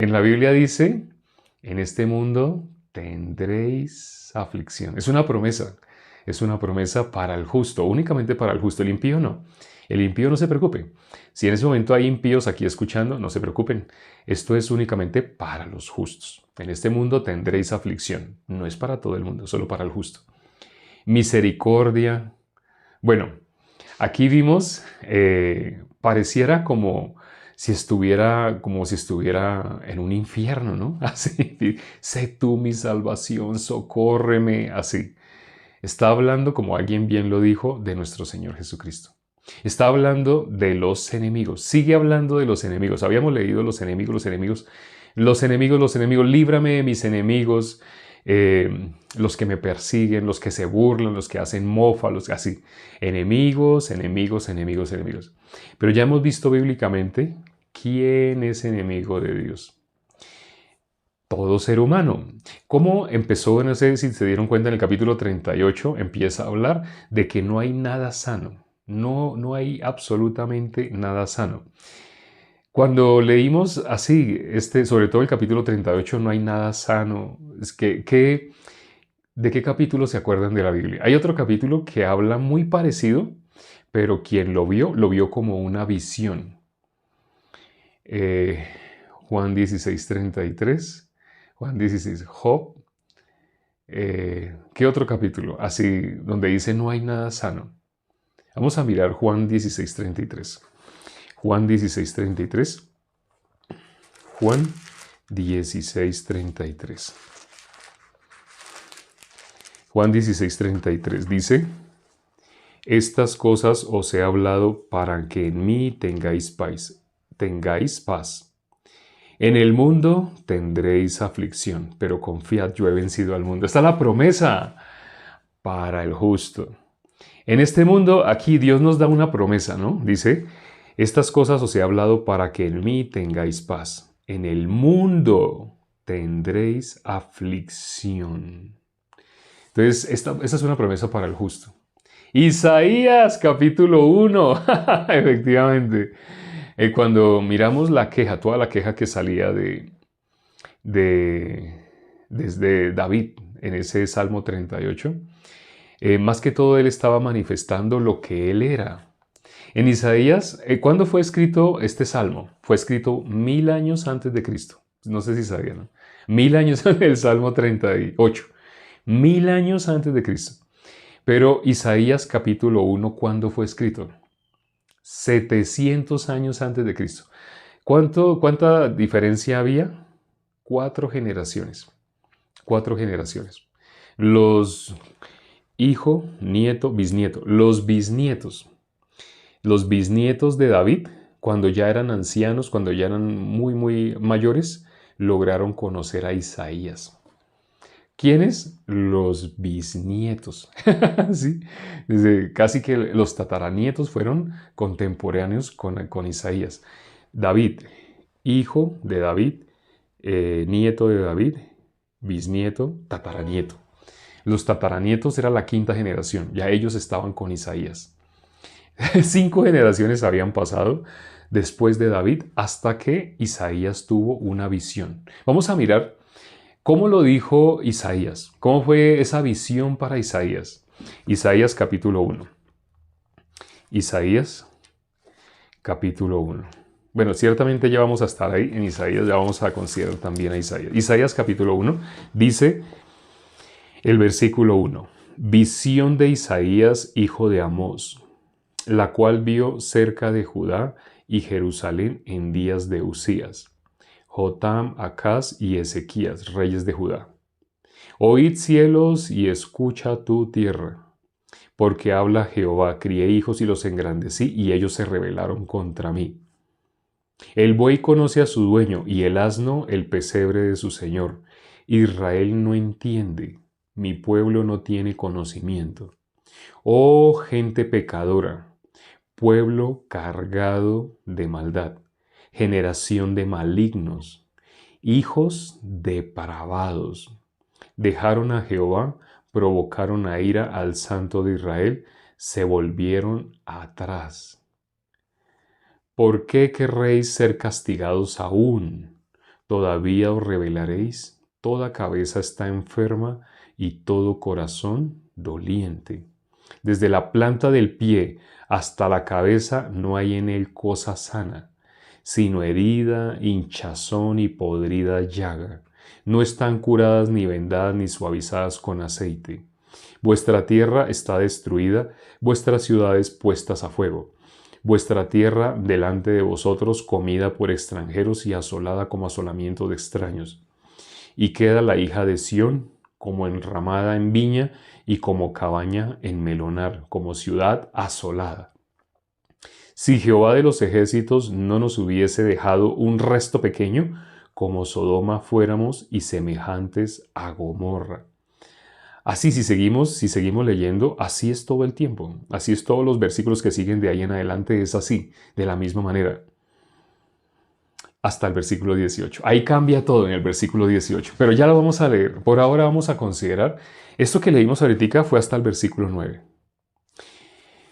En la Biblia dice, en este mundo tendréis aflicción. Es una promesa para el justo, únicamente para el justo. El impío no. El impío no se preocupe. Si en ese momento hay impíos aquí escuchando, no se preocupen. Esto es únicamente para los justos. En este mundo tendréis aflicción. No es para todo el mundo, solo para el justo. Misericordia. Bueno, aquí vimos, pareciera como si estuviera en un infierno, ¿no? Así, sé tú mi salvación, socórreme, así. Está hablando, como alguien bien lo dijo, de nuestro Señor Jesucristo. Está hablando de los enemigos. Sigue hablando de los enemigos. Habíamos leído los enemigos, los enemigos, los enemigos, los enemigos. Líbrame de mis enemigos, los que me persiguen, los que se burlan, los que hacen mofa, los así. Enemigos, enemigos, enemigos, enemigos. Pero ya hemos visto bíblicamente quién es enemigo de Dios. Todo ser humano. ¿Cómo empezó? No sé si se dieron cuenta, en el capítulo 38 empieza a hablar de que no hay nada sano. No hay absolutamente nada sano. Cuando leímos así, sobre todo el capítulo 38, no hay nada sano. ¿De qué capítulo se acuerdan de la Biblia? Hay otro capítulo que habla muy parecido, pero quien lo vio como una visión. Eh, Juan 16:33. Juan 16, Job. ¿Qué otro capítulo? Así, donde dice no hay nada sano. Vamos a mirar Juan 16:33. Juan 16:33. Juan 16:33. Juan 16:33 dice, estas cosas os he hablado para que en mí tengáis paz. Tengáis paz. En el mundo tendréis aflicción, pero confiad, yo he vencido al mundo. Esta es la promesa para el justo. En este mundo, aquí Dios nos da una promesa, ¿no? Dice, estas cosas os he hablado para que en mí tengáis paz. En el mundo tendréis aflicción. Entonces, esta es una promesa para el justo. Isaías capítulo 1, efectivamente. Cuando miramos la queja, toda la queja que salía desde David en ese Salmo 38, más que todo él estaba manifestando lo que él era. En Isaías, ¿cuándo fue escrito este salmo? Fue escrito 1000 años antes de Cristo. No sé si sabían, ¿no? 1000 años antes del Salmo 38. 1000 años antes de Cristo. Pero Isaías capítulo 1, ¿cuándo fue escrito? 700 años antes de Cristo. ¿Cuánta diferencia había? 4 generaciones. 4 generaciones. Los hijo, nieto, bisnieto. Los bisnietos de David, cuando ya eran ancianos, cuando ya eran muy, muy mayores, lograron conocer a Isaías. ¿Quiénes? Los bisnietos. ¿Sí? Casi que los tataranietos fueron contemporáneos con Isaías. David, hijo de David, nieto de David, bisnieto, tataranieto. Los tataranietos era la 5ª generación, ya ellos estaban con Isaías. 5 generaciones habían pasado después de David hasta que Isaías tuvo una visión. Vamos a mirar cómo lo dijo Isaías, cómo fue esa visión para Isaías. Isaías capítulo 1. Isaías capítulo 1. Bueno, ciertamente ya vamos a estar ahí en Isaías, ya vamos a considerar también a Isaías. Isaías capítulo 1 dice el versículo 1. Visión de Isaías, hijo de Amós, la cual vio cerca de Judá y Jerusalén en días de Usías, Jotam, Acaz y Ezequías, reyes de Judá. Oíd cielos y escucha tu tierra, porque habla Jehová, crié hijos y los engrandecí, y ellos se rebelaron contra mí. El buey conoce a su dueño, y el asno el pesebre de su señor. Israel no entiende, mi pueblo no tiene conocimiento. Oh gente pecadora, pueblo cargado de maldad, generación de malignos, hijos depravados. Dejaron a Jehová, provocaron a ira al Santo de Israel, se volvieron atrás. ¿Por qué querréis ser castigados aún? ¿Todavía os rebelaréis? Toda cabeza está enferma y todo corazón doliente. Desde la planta del pie hasta la cabeza no hay en él cosa sana, sino herida, hinchazón y podrida llaga. No están curadas ni vendadas ni suavizadas con aceite. Vuestra tierra está destruida, vuestras ciudades puestas a fuego. Vuestra tierra delante de vosotros comida por extranjeros y asolada como asolamiento de extraños. Y queda la hija de Sión como enramada en viña y como cabaña en melonar, como ciudad asolada. Si Jehová de los ejércitos no nos hubiese dejado un resto pequeño, como Sodoma fuéramos y semejantes a Gomorra. Así, si seguimos leyendo, así es todo el tiempo. Así es todos los versículos que siguen de ahí en adelante, es así, de la misma manera. Hasta el versículo 18. Ahí cambia todo en el versículo 18, pero ya lo vamos a leer. Por ahora vamos a considerar, esto que leímos ahorita fue hasta el versículo 9.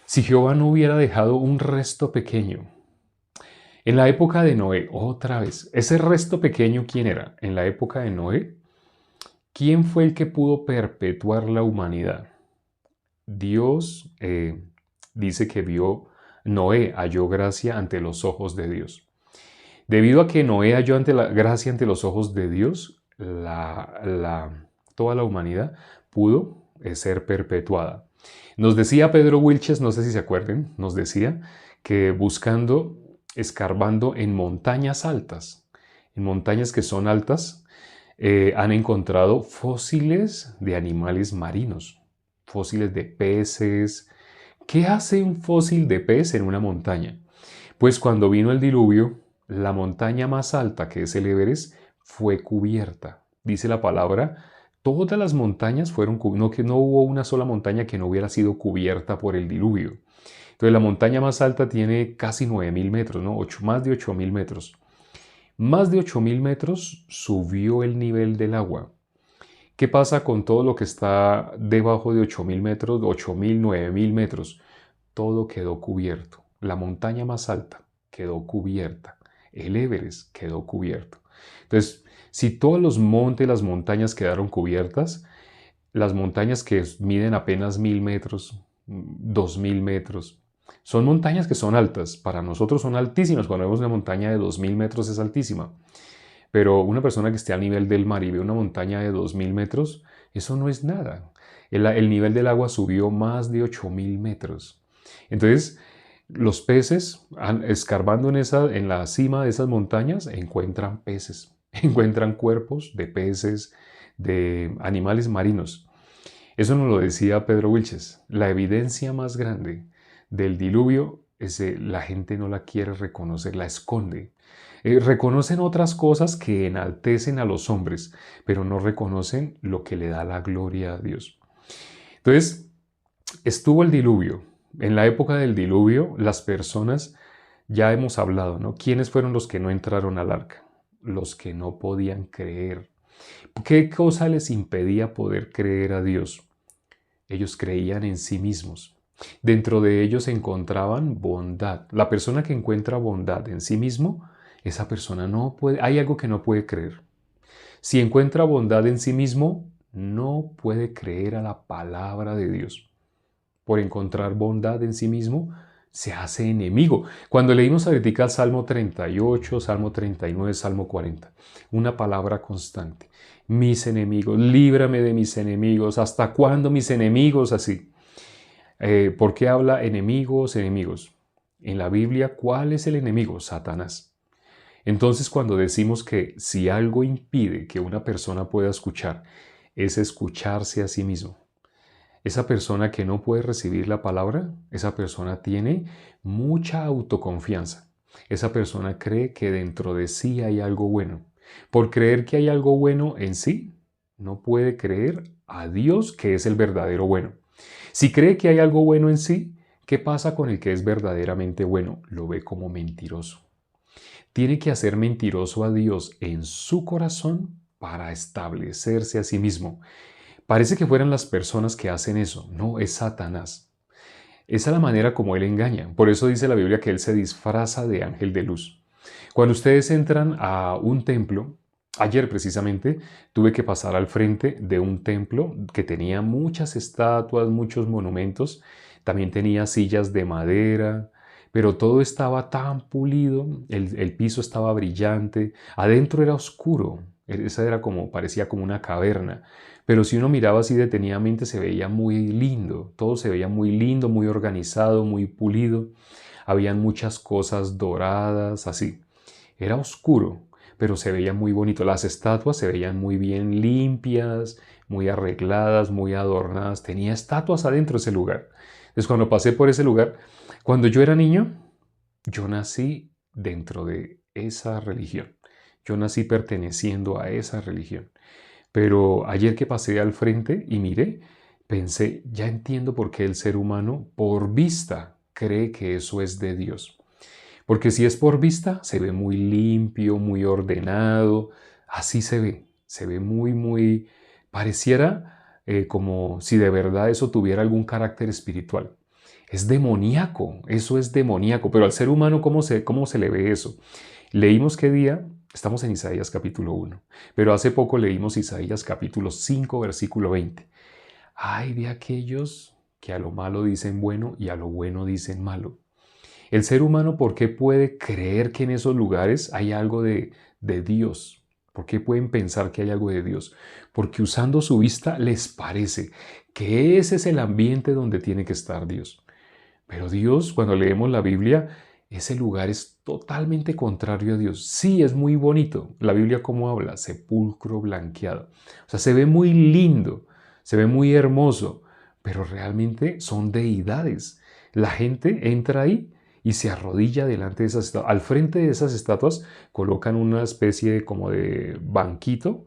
Si Jehová no hubiera dejado un resto pequeño, en la época de Noé, otra vez, ese resto pequeño, ¿quién era? En la época de Noé, ¿quién fue el que pudo perpetuar la humanidad? Dios dice que Noé halló gracia ante los ojos de Dios. Debido a que Noé halló gracia ante los ojos de Dios, toda la humanidad pudo ser perpetuada. Nos decía Pedro Wilches, no sé si se acuerdan, nos decía que escarbando en montañas altas, en montañas que son altas, han encontrado fósiles de animales marinos, fósiles de peces. ¿Qué hace un fósil de pez en una montaña? Pues cuando vino el diluvio, la montaña más alta, que es el Everest, fue cubierta. Dice la palabra, todas las montañas fueron cubiertas, que no hubo una sola montaña que no hubiera sido cubierta por el diluvio. Entonces la montaña más alta tiene casi 9.000 metros, ¿no? Más de 8.000 metros. Más de 8.000 metros subió el nivel del agua. ¿Qué pasa con todo lo que está debajo de 8.000 metros, 8.000, 9.000 metros? Todo quedó cubierto. La montaña más alta quedó cubierta. El Everest quedó cubierto. Entonces, si todos los montes, las montañas quedaron cubiertas, las montañas que miden apenas 1.000 metros, 2.000 metros, son montañas que son altas. Para nosotros son altísimas. Cuando vemos una montaña de 2.000 metros es altísima. Pero una persona que esté al nivel del mar y ve una montaña de 2.000 metros, eso no es nada. El nivel del agua subió más de 8.000 metros. Entonces, los peces, escarbando en la cima de esas montañas, encuentran peces, encuentran cuerpos de peces, de animales marinos. Eso nos lo decía Pedro Wilches. La evidencia más grande del diluvio es la gente no la quiere reconocer, la esconde. Reconocen otras cosas que enaltecen a los hombres, pero no reconocen lo que le da la gloria a Dios. Entonces, estuvo el diluvio. En la época del diluvio, las personas, ya hemos hablado, ¿no? ¿Quiénes fueron los que no entraron al arca? Los que no podían creer. ¿Qué cosa les impedía poder creer a Dios? Ellos creían en sí mismos. Dentro de ellos encontraban bondad. La persona que encuentra bondad en sí mismo, esa persona no puede, hay algo que no puede creer. Si encuentra bondad en sí mismo, no puede creer a la palabra de Dios. Por encontrar bondad en sí mismo, se hace enemigo. Cuando leímos ahorita el Salmo 38, Salmo 39, Salmo 40, una palabra constante. Mis enemigos, líbrame de mis enemigos. ¿Hasta cuándo mis enemigos así? ¿Por qué habla enemigos, enemigos? En la Biblia, ¿cuál es el enemigo? Satanás. Entonces, cuando decimos que si algo impide que una persona pueda escuchar, es escucharse a sí mismo. Esa persona que no puede recibir la palabra, esa persona tiene mucha autoconfianza. Esa persona cree que dentro de sí hay algo bueno. Por creer que hay algo bueno en sí, no puede creer a Dios, que es el verdadero bueno. Si cree que hay algo bueno en sí, ¿qué pasa con el que es verdaderamente bueno? Lo ve como mentiroso. Tiene que hacer mentiroso a Dios en su corazón para establecerse a sí mismo. Parece que fueran las personas que hacen eso. No, es Satanás. Esa es la manera como él engaña. Por eso dice la Biblia que él se disfraza de ángel de luz. Cuando ustedes entran a un templo, Ayer precisamente tuve que pasar al frente de un templo que tenía muchas estatuas, muchos monumentos, también tenía sillas de madera, pero todo estaba tan pulido, el piso estaba brillante, adentro era oscuro, esa era como, parecía como una caverna, pero si uno miraba así detenidamente se veía muy lindo, todo se veía muy lindo, muy organizado, muy pulido, habían muchas cosas doradas, así. Era oscuro, pero se veía muy bonito. Las estatuas se veían muy bien limpias, muy arregladas, muy adornadas. Tenía estatuas adentro de ese lugar. Entonces, cuando pasé por ese lugar, cuando yo era niño, yo nací dentro de esa religión. Yo nací perteneciendo a esa religión. Pero ayer que pasé al frente y miré, pensé, ya entiendo por qué el ser humano, por vista, cree que eso es de Dios. Porque si es por vista, se ve muy limpio, muy ordenado, así se ve muy, muy, pareciera como si de verdad eso tuviera algún carácter espiritual. Es demoníaco, eso es demoníaco, pero al ser humano, cómo se le ve eso? Leímos qué día, estamos en Isaías capítulo 1, pero hace poco leímos Isaías capítulo 5, versículo 20. Ay de aquellos que a lo malo dicen bueno y a lo bueno dicen malo. El ser humano, ¿por qué puede creer que en esos lugares hay algo de Dios? ¿Por qué pueden pensar que hay algo de Dios? Porque usando su vista les parece que ese es el ambiente donde tiene que estar Dios. Pero Dios, cuando leemos la Biblia, ese lugar es totalmente contrario a Dios. Sí, es muy bonito. La Biblia, ¿cómo habla? Sepulcro blanqueado. O sea, se ve muy lindo, se ve muy hermoso, pero realmente son deidades. La gente entra ahí y se arrodilla delante de esas estatuas. Al frente de esas estatuas colocan una especie de, como de banquito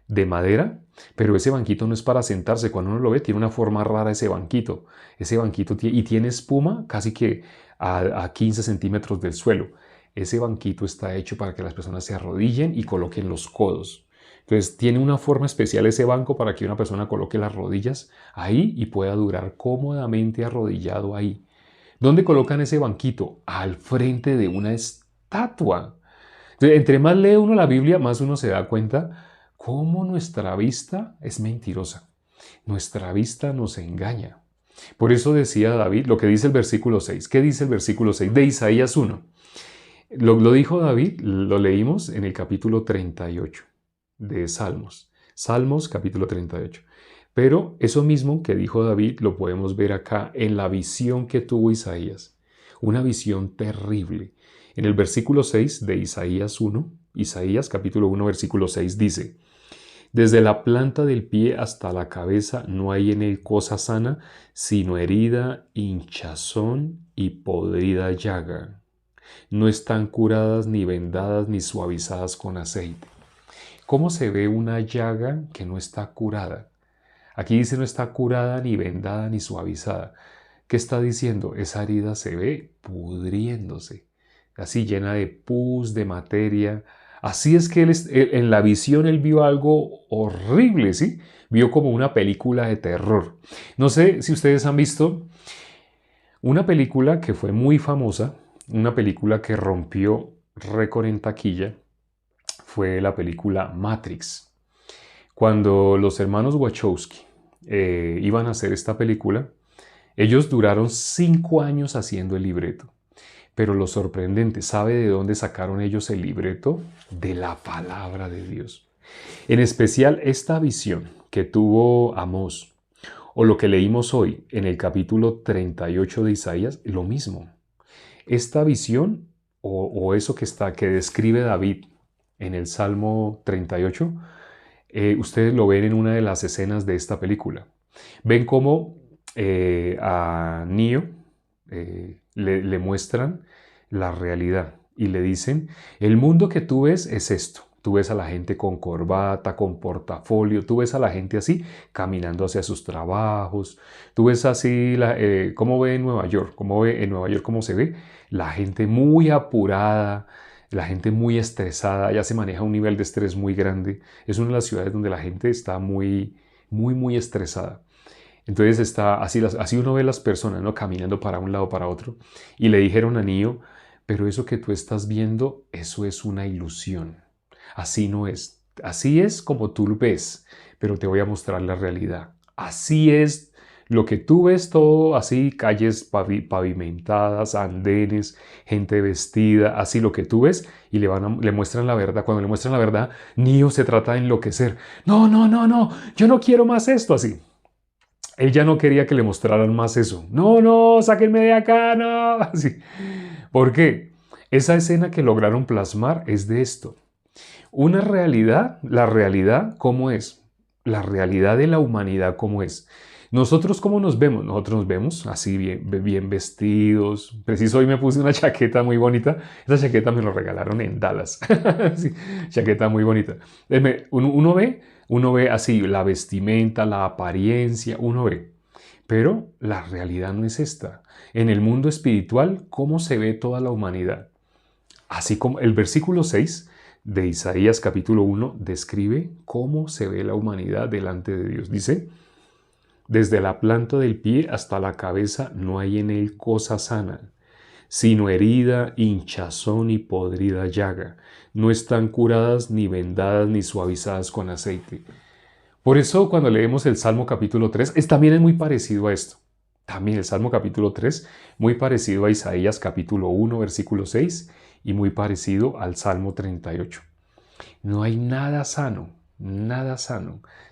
de madera, pero ese banquito no es para sentarse. Cuando uno lo ve, tiene una forma rara ese banquito. Ese banquito y tiene espuma casi que a 15 centímetros del suelo. Ese banquito está hecho para que las personas se arrodillen y coloquen los codos. Entonces tiene una forma especial ese banco para que una persona coloque las rodillas ahí y pueda durar cómodamente arrodillado ahí. ¿Dónde colocan ese banquito? Al frente de una estatua. Entonces, entre más lee uno la Biblia, más uno se da cuenta cómo nuestra vista es mentirosa. Nuestra vista nos engaña. Por eso decía David lo que dice el versículo 6. ¿Qué dice el versículo 6 de Isaías 1? Lo dijo David, lo leímos en el capítulo 38 de Salmos. Salmos capítulo 38. Pero eso mismo que dijo David lo podemos ver acá en la visión que tuvo Isaías. Una visión terrible. En el versículo 6 de Isaías 1, Isaías capítulo 1 versículo 6 dice: Desde la planta del pie hasta la cabeza no hay en él cosa sana, sino herida, hinchazón y podrida llaga. No están curadas ni vendadas ni suavizadas con aceite. ¿Cómo se ve una llaga que no está curada? Aquí dice no está curada ni vendada ni suavizada. ¿Qué está diciendo? Esa herida se ve pudriéndose, así llena de pus, de materia. Así es que en la visión él vio algo horrible, ¿sí? Vio como una película de terror. No sé si ustedes han visto una película que fue muy famosa, una película que rompió récord en taquilla, fue la película Matrix. Cuando los hermanos Wachowski iban a hacer esta película, ellos duraron 5 años haciendo el libreto. Pero lo sorprendente, ¿sabe de dónde sacaron ellos el libreto? De la palabra de Dios. En especial esta visión que tuvo Amós, o lo que leímos hoy en el capítulo 38 de Isaías, lo mismo. Esta visión, o eso que describe David en el Salmo 38, ustedes lo ven en una de las escenas de esta película. Ven cómo a Neo le muestran la realidad y le dicen, el mundo que tú ves es esto. Tú ves a la gente con corbata, con portafolio, tú ves a la gente así caminando hacia sus trabajos, tú ves así cómo ve en Nueva York, cómo ve en Nueva York, cómo se ve la gente muy apurada, la gente muy estresada, ya se maneja un nivel de estrés muy grande. Es una de las ciudades donde la gente está muy, muy, muy estresada. Entonces está así uno ve las personas, ¿no? Caminando para un lado, para otro. Y le dijeron a Neo, pero eso que tú estás viendo, eso es una ilusión. Así no es. Así es como tú lo ves, pero te voy a mostrar la realidad. Así es lo que tú ves todo así, calles pavimentadas, andenes, gente vestida, así lo que tú ves y le muestran la verdad. Cuando le muestran la verdad, Neo se trata de enloquecer. No, no, no, no, yo no quiero más esto así. Él ya no quería que le mostraran más eso. No, no, sáquenme de acá, no. Así. ¿Por qué? Esa escena que lograron plasmar es de esto. Una realidad, la realidad, ¿cómo es? La realidad de la humanidad, ¿cómo es? Nosotros, ¿cómo nos vemos? Nosotros nos vemos así bien vestidos. Preciso, hoy me puse una chaqueta muy bonita. Esa chaqueta me lo regalaron en Dallas. Sí, chaqueta muy bonita. Uno ve así la vestimenta, la apariencia, uno ve. Pero la realidad no es esta. En el mundo espiritual, ¿cómo se ve toda la humanidad? Así como el versículo 6 de Isaías capítulo 1 describe cómo se ve la humanidad delante de Dios. Dice, desde la planta del pie hasta la cabeza no hay en él cosa sana, sino herida, hinchazón y podrida llaga. No están curadas, ni vendadas, ni suavizadas con aceite. Por eso cuando leemos el Salmo capítulo 3, también es muy parecido a esto. También el Salmo capítulo 3, muy parecido a Isaías capítulo 1, versículo 6, y muy parecido al Salmo 38. No hay nada sano,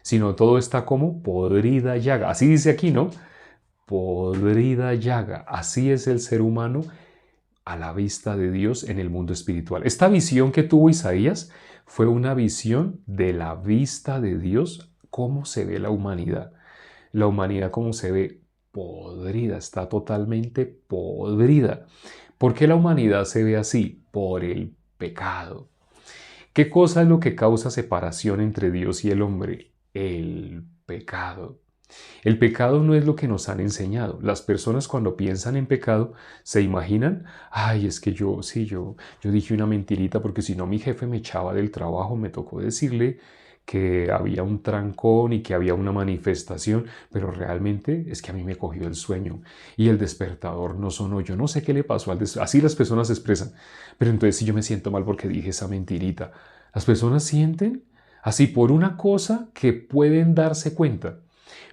sino todo está como podrida llaga. Así dice aquí, ¿no? Podrida llaga. Así es el ser humano a la vista de Dios en el mundo espiritual. Esta visión que tuvo Isaías fue una visión de la vista de Dios, cómo se ve la humanidad. La humanidad cómo se ve podrida, está totalmente podrida. ¿Por qué la humanidad se ve así? Por el pecado. ¿Qué cosa es lo que causa separación entre Dios y el hombre? El pecado. El pecado no es lo que nos han enseñado. Las personas cuando piensan en pecado se imaginan, ay, es que yo dije una mentirita porque si no mi jefe me echaba del trabajo, me tocó decirle que había un trancón y que había una manifestación, pero realmente es que a mí me cogió el sueño y el despertador no sonó. Yo no sé qué le pasó al despertador. Así las personas se expresan. Pero entonces si yo me siento mal porque dije esa mentirita. Las personas sienten así por una cosa que pueden darse cuenta,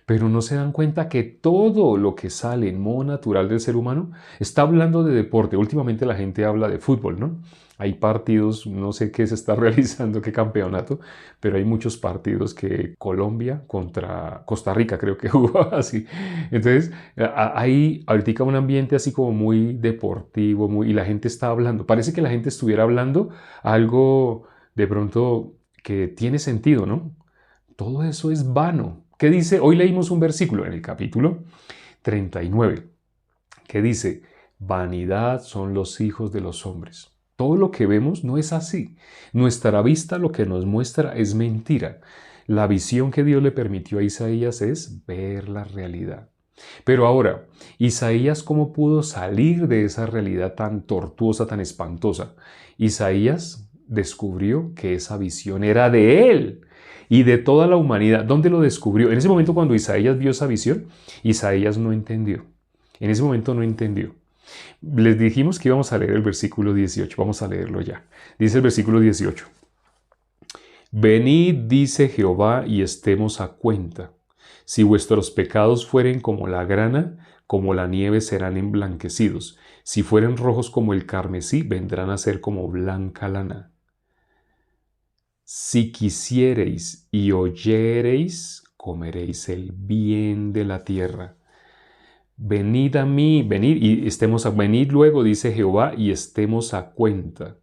pero no se dan cuenta que todo lo que sale en modo natural del ser humano está hablando de deporte. Últimamente la gente habla de fútbol, ¿no? Hay partidos, no sé qué se está realizando, qué campeonato, pero hay muchos partidos que Colombia contra Costa Rica creo que jugó así. Entonces, hay ahorita un ambiente así como muy deportivo, y la gente está hablando. Parece que la gente estuviera hablando algo de pronto que tiene sentido, ¿no? Todo eso es vano. ¿Qué dice? Hoy leímos un versículo en el capítulo 39 que dice, vanidad son los hijos de los hombres. Todo lo que vemos no es así. Nuestra vista lo que nos muestra es mentira. La visión que Dios le permitió a Isaías es ver la realidad. Pero ahora, Isaías, ¿cómo pudo salir de esa realidad tan tortuosa, tan espantosa? Isaías descubrió que esa visión era de él y de toda la humanidad. ¿Dónde lo descubrió? En ese momento cuando Isaías vio esa visión, Isaías no entendió. En ese momento no entendió. Les dijimos que íbamos a leer el versículo 18. Vamos a leerlo ya. Dice el versículo 18. Venid, dice Jehová, y estemos a cuenta. Si vuestros pecados fueren como la grana, como la nieve serán emblanquecidos. Si fueren rojos como el carmesí, vendrán a ser como blanca lana. Si quisiereis y oyereis, comeréis el bien de la tierra. Venid a mí, venid y venid luego, dice Jehová, y estemos a cuenta.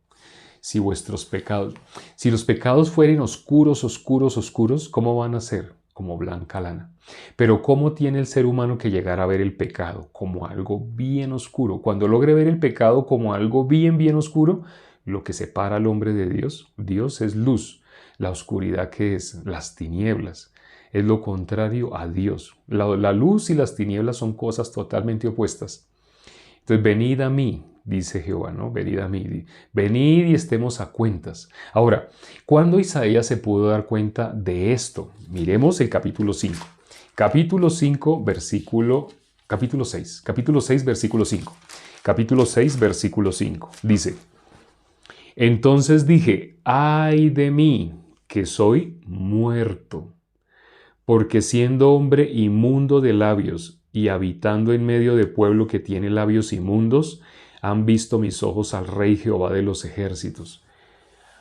Si los pecados fueren oscuros, ¿cómo van a ser? Como blanca lana. Pero ¿cómo tiene el ser humano que llegar a ver el pecado? Como algo bien oscuro. Cuando logre ver el pecado como algo bien oscuro, lo que separa al hombre de Dios, Dios es luz. La oscuridad, ¿qué es? Las tinieblas. Es lo contrario a Dios. La luz y las tinieblas son cosas totalmente opuestas. Entonces, venid a mí, dice Jehová, ¿no? Venid a mí. Venid y estemos a cuentas. Ahora, ¿cuándo Isaías se pudo dar cuenta de esto? Miremos el capítulo 5. Capítulo 5, capítulo 6, versículo 5. Capítulo 6, versículo 5. Dice, entonces dije, ay de mí, que soy muerto, porque siendo hombre inmundo de labios y habitando en medio de pueblo que tiene labios inmundos, han visto mis ojos al Rey Jehová de los ejércitos.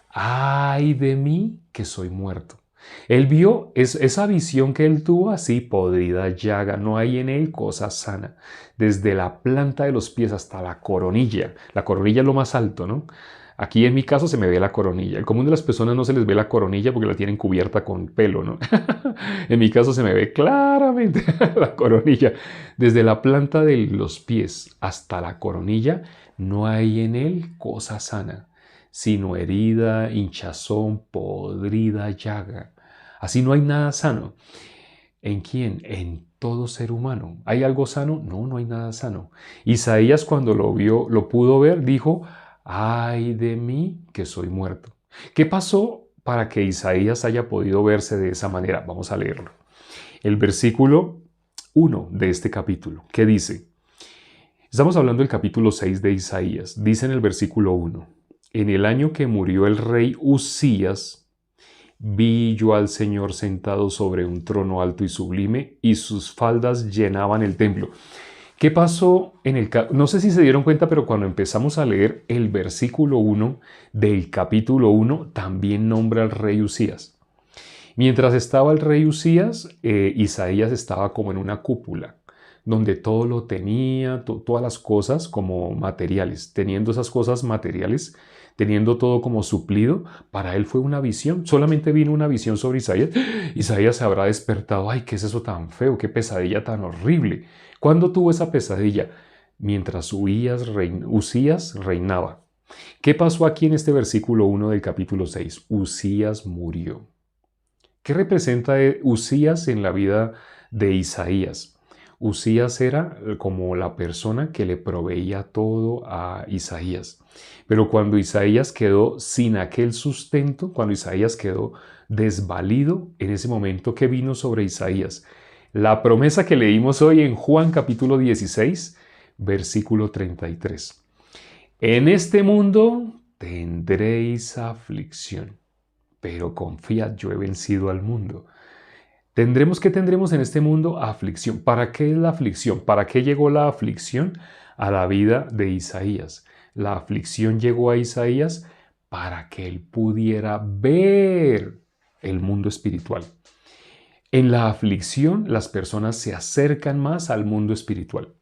¡Ay de mí que soy muerto! Él vio esa visión que él tuvo así, podrida llaga, no hay en él cosa sana, desde la planta de los pies hasta la coronilla. La coronilla es lo más alto, ¿no? Aquí en mi caso se me ve la coronilla. El común de las personas no se les ve la coronilla porque la tienen cubierta con pelo, ¿no? En mi caso se me ve claramente la coronilla. Desde la planta de los pies hasta la coronilla, no hay en él cosa sana, sino herida, hinchazón, podrida llaga. Así no hay nada sano. ¿En quién? En todo ser humano. ¿Hay algo sano? No, no hay nada sano. Isaías cuando lo vio, lo pudo ver, dijo, ay de mí que soy muerto. ¿Qué pasó para que Isaías haya podido verse de esa manera? Vamos a leerlo. El versículo 1 de este capítulo, ¿qué dice? Estamos hablando del capítulo 6 de Isaías. Dice en el versículo 1, en el año que murió el rey Uzías, vi yo al Señor sentado sobre un trono alto y sublime, y sus faldas llenaban el templo. ¿Qué pasó en el no sé si se dieron cuenta, pero cuando empezamos a leer el versículo 1 del capítulo 1, también nombra al rey Uzías. Mientras estaba el rey Uzías, Isaías estaba como en una cúpula, donde todo lo tenía, todas las cosas como materiales. Teniendo esas cosas materiales, teniendo todo como suplido, para él fue una visión. Solamente vino una visión sobre Isaías. Isaías se habrá despertado. ¡Ay, qué es eso tan feo! ¡Qué pesadilla tan horrible! ¿Cuándo tuvo esa pesadilla? Mientras Uzías reinaba. ¿Qué pasó aquí en este versículo 1 del capítulo 6? Uzías murió. ¿Qué representa Uzías en la vida de Isaías? Uzías era como la persona que le proveía todo a Isaías. Pero cuando Isaías quedó sin aquel sustento, cuando Isaías quedó desvalido, en ese momento, ¿qué vino sobre Isaías? La promesa que leímos hoy en Juan capítulo 16, versículo 33. En este mundo tendréis aflicción, pero confiad, yo he vencido al mundo. ¿Qué tendremos en este mundo? Aflicción. ¿Para qué es la aflicción? ¿Para qué llegó la aflicción a la vida de Isaías? La aflicción llegó a Isaías para que él pudiera ver el mundo espiritual. En la aflicción, las personas se acercan más al mundo espiritual.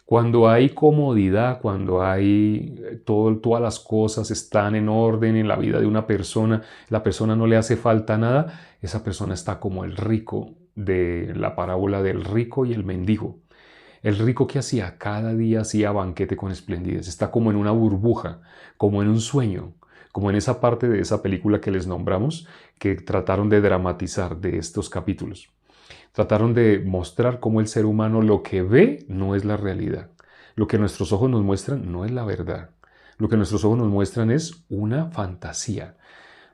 Cuando hay comodidad, cuando hay todas las cosas están en orden en la vida de una persona, la persona no le hace falta nada, esa persona está como el rico de la parábola del rico y el mendigo. El rico que hacía cada día hacía banquete con esplendidez, está como en una burbuja, como en un sueño, como en esa parte de esa película que les nombramos, que trataron de dramatizar de estos capítulos. Trataron de mostrar cómo el ser humano lo que ve no es la realidad. Lo que nuestros ojos nos muestran no es la verdad. Lo que nuestros ojos nos muestran es una fantasía.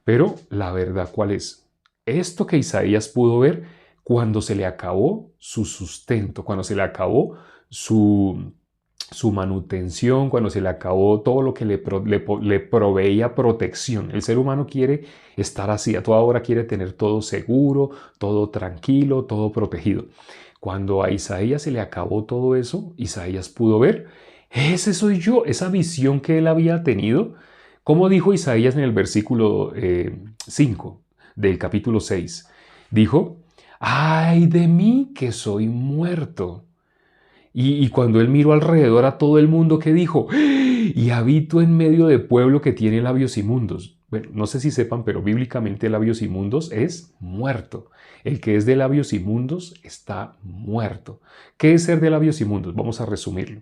Pero la verdad, ¿cuál es? Esto que Isaías pudo ver cuando se le acabó su sustento, cuando se le acabó su manutención, cuando se le acabó todo lo que le proveía protección. El ser humano quiere estar así, a toda hora quiere tener todo seguro, todo tranquilo, todo protegido. Cuando a Isaías se le acabó todo eso, Isaías pudo ver, ese soy yo, esa visión que él había tenido. Como dijo Isaías en el versículo 5 del capítulo 6, dijo, ¡ay de mí que soy muerto! Y cuando él miró alrededor a todo el mundo, ¿qué dijo? Y habito en medio de pueblo que tiene labios inmundos. Bueno, no sé si sepan, pero bíblicamente labios inmundos es muerto. El que es de labios inmundos está muerto. ¿Qué es ser de labios inmundos? Vamos a resumirlo.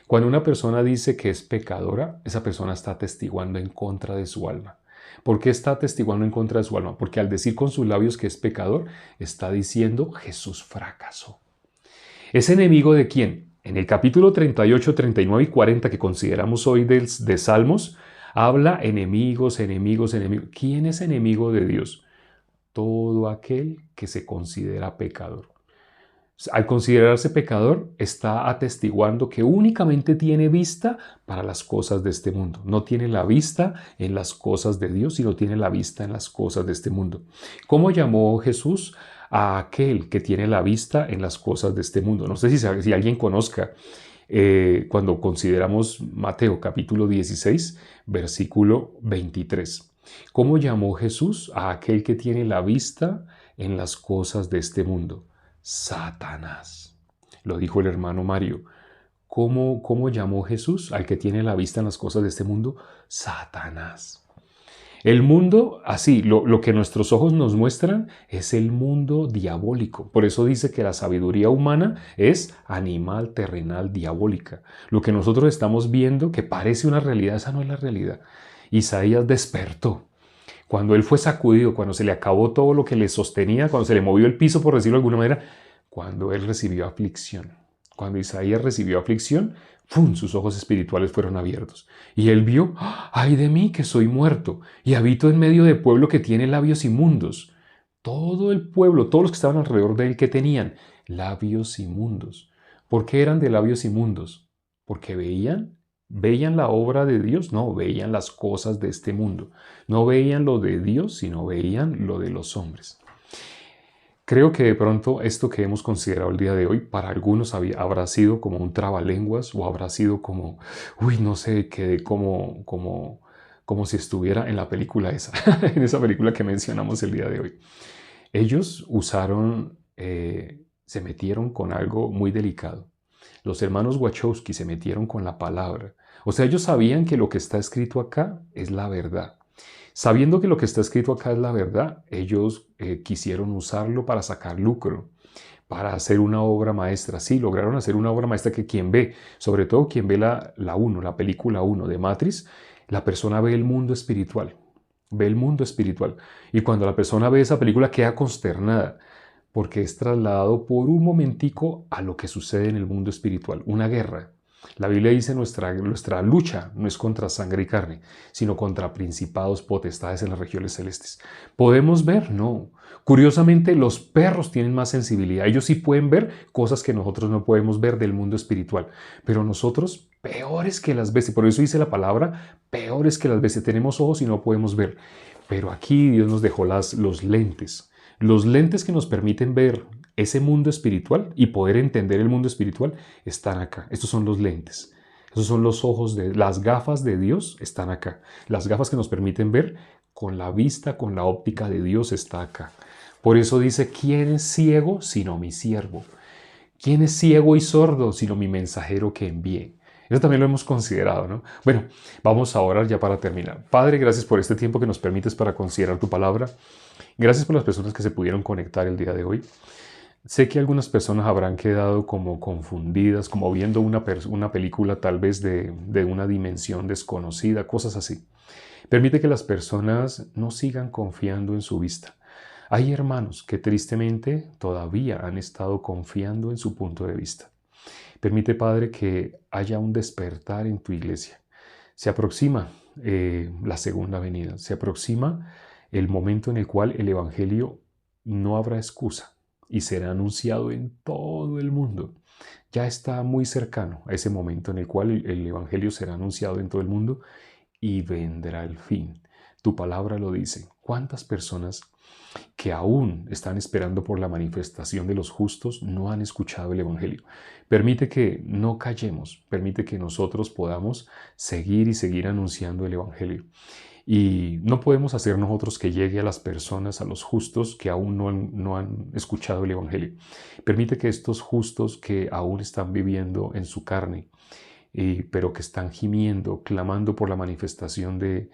Cuando una persona dice que es pecadora, esa persona está atestiguando en contra de su alma. ¿Por qué está atestiguando en contra de su alma? Porque al decir con sus labios que es pecador, está diciendo Jesús fracasó. ¿Es enemigo de quién? En el capítulo 38, 39 y 40 que consideramos hoy de Salmos, habla enemigos, enemigos, enemigos. ¿Quién es enemigo de Dios? Todo aquel que se considera pecador. Al considerarse pecador, está atestiguando que únicamente tiene vista para las cosas de este mundo. No tiene la vista en las cosas de Dios, sino tiene la vista en las cosas de este mundo. ¿Cómo llamó Jesús a aquel que tiene la vista en las cosas de este mundo? No sé si alguien conozca cuando consideramos Mateo capítulo 16, versículo 23. ¿Cómo llamó Jesús a aquel que tiene la vista en las cosas de este mundo? Satanás. Lo dijo el hermano Mario. ¿Cómo llamó Jesús al que tiene la vista en las cosas de este mundo? Satanás. El mundo, así, lo que nuestros ojos nos muestran es el mundo diabólico. Por eso dice que la sabiduría humana es animal, terrenal, diabólica. Lo que nosotros estamos viendo, que parece una realidad, esa no es la realidad. Isaías despertó. Cuando él fue sacudido, cuando se le acabó todo lo que le sostenía, cuando se le movió el piso, por decirlo de alguna manera, cuando él recibió aflicción. Cuando Isaías recibió aflicción, ¡fum!, sus ojos espirituales fueron abiertos. Y él vio, ¡ay de mí que soy muerto! Y habito en medio de pueblo que tiene labios inmundos. Todo el pueblo, todos los que estaban alrededor de él, ¿qué tenían? Labios inmundos. ¿Por qué eran de labios inmundos? Porque ¿veían la obra de Dios? No, veían las cosas de este mundo. No veían lo de Dios, sino veían lo de los hombres. Creo que de pronto esto que hemos considerado el día de hoy, para algunos habrá sido como un trabalenguas o habrá sido como, no sé, quedé como si estuviera en la película esa, en esa película que mencionamos el día de hoy. Ellos se metieron con algo muy delicado. Los hermanos Wachowski se metieron con la palabra. O sea, ellos sabían que lo que está escrito acá es la verdad. Sabiendo que lo que está escrito acá es la verdad, ellos quisieron usarlo para sacar lucro, para hacer una obra maestra. Sí, lograron hacer una obra maestra que quien ve, sobre todo quien ve la película 1 de Matrix, la persona ve el mundo espiritual. Ve el mundo espiritual. Y cuando la persona ve esa película queda consternada, porque es trasladado por un momentico a lo que sucede en el mundo espiritual, una guerra. La Biblia dice nuestra lucha no es contra sangre y carne, sino contra principados, potestades en las regiones celestes. ¿Podemos ver? No. Curiosamente, los perros tienen más sensibilidad. Ellos sí pueden ver cosas que nosotros no podemos ver del mundo espiritual. Pero nosotros, peores que las bestias. Por eso dice la palabra, peores que las bestias. Tenemos ojos y no podemos ver. Pero aquí Dios nos dejó los lentes. Los lentes que nos permiten ver ese mundo espiritual y poder entender el mundo espiritual están acá. Estos son los lentes. Esos son los ojos las gafas de Dios están acá. Las gafas que nos permiten ver con la vista, con la óptica de Dios está acá. Por eso dice, ¿quién es ciego sino mi siervo? ¿Quién es ciego y sordo sino mi mensajero que envié? Eso también lo hemos considerado, ¿no? Bueno, vamos a orar ya para terminar. Padre, gracias por este tiempo que nos permites para considerar tu palabra. Gracias por las personas que se pudieron conectar el día de hoy. Sé que algunas personas habrán quedado como confundidas, como viendo una película tal vez de una dimensión desconocida, cosas así. Permite que las personas no sigan confiando en su vista. Hay hermanos que tristemente todavía han estado confiando en su punto de vista. Permite, Padre, que haya un despertar en tu iglesia. Se aproxima la segunda venida, se aproxima el momento en el cual el Evangelio no habrá excusa y será anunciado en todo el mundo. Ya está muy cercano a ese momento en el cual el Evangelio será anunciado en todo el mundo y vendrá el fin. Tu palabra lo dice. ¿Cuántas personas que aún están esperando por la manifestación de los justos no han escuchado el Evangelio? Permite que no callemos, permite que nosotros podamos seguir y seguir anunciando el Evangelio. Y no podemos hacer nosotros que llegue a las personas, a los justos que aún no han escuchado el Evangelio. Permite que estos justos que aún están viviendo en su carne, pero que están gimiendo, clamando por la manifestación de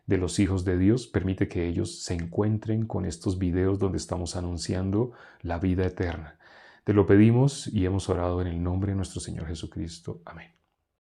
los hijos de Dios, permite que ellos se encuentren con estos videos donde estamos anunciando la vida eterna. Te lo pedimos y hemos orado en el nombre de nuestro Señor Jesucristo. Amén.